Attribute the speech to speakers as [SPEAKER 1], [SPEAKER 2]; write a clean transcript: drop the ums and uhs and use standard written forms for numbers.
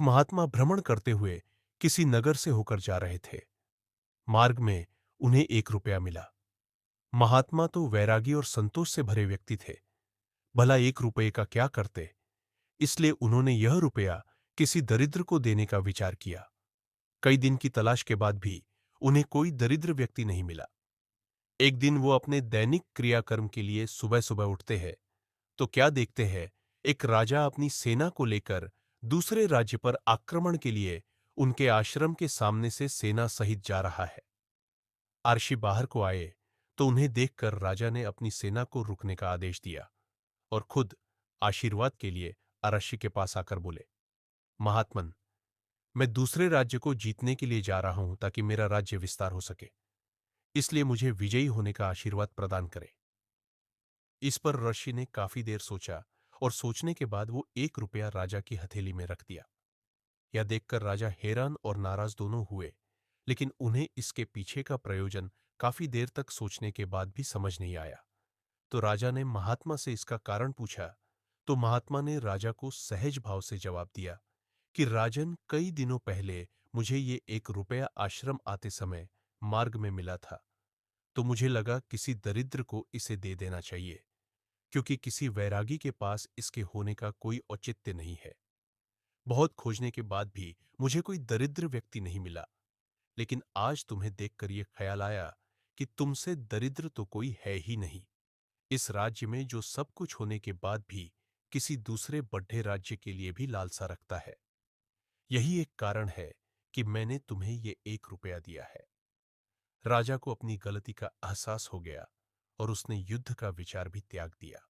[SPEAKER 1] महात्मा भ्रमण करते हुए किसी नगर से होकर जा रहे थे। मार्ग में उन्हें 1 रुपया मिला। महात्मा तो वैरागी और संतोष से भरे व्यक्ति थे। भला 1 रुपये का क्या करते, इसलिए उन्होंने यह रुपया किसी दरिद्र को देने का विचार किया। कई दिन की तलाश के बाद भी उन्हें कोई दरिद्र व्यक्ति नहीं मिला। एक दिन वो अपने दैनिक क्रियाकर्म के लिए सुबह सुबह उठते हैं तो क्या देखते हैं, एक राजा अपनी सेना को लेकर दूसरे राज्य पर आक्रमण के लिए उनके आश्रम के सामने से सेना सहित जा रहा है। आर्षि बाहर को आए तो उन्हें देखकर राजा ने अपनी सेना को रुकने का आदेश दिया और खुद आशीर्वाद के लिए अरशी के पास आकर बोले, महात्मन, मैं दूसरे राज्य को जीतने के लिए जा रहा हूं ताकि मेरा राज्य विस्तार हो सके, इसलिए मुझे विजयी होने का आशीर्वाद प्रदान करें। इस पर ऋषि ने काफी देर सोचा और सोचने के बाद वो 1 रुपया राजा की हथेली में रख दिया। यह देखकर राजा हैरान और नाराज दोनों हुए, लेकिन उन्हें इसके पीछे का प्रयोजन काफी देर तक सोचने के बाद भी समझ नहीं आया। तो राजा ने महात्मा से इसका कारण पूछा, तो महात्मा ने राजा को सहज भाव से जवाब दिया कि राजन, कई दिनों पहले मुझे ये 1 रुपया आश्रम आते समय मार्ग में मिला था, तो मुझे लगा किसी दरिद्र को इसे दे देना चाहिए, क्योंकि किसी वैरागी के पास इसके होने का कोई औचित्य नहीं है। बहुत खोजने के बाद भी मुझे कोई दरिद्र व्यक्ति नहीं मिला, लेकिन आज तुम्हें देखकर यह ख्याल आया कि तुमसे दरिद्र तो कोई है ही नहीं इस राज्य में, जो सब कुछ होने के बाद भी किसी दूसरे बड़े राज्य के लिए भी लालसा रखता है। यही एक कारण है कि मैंने तुम्हें ये 1 रुपया दिया है। राजा को अपनी गलती का एहसास हो गया और उसने युद्ध का विचार भी त्याग दिया।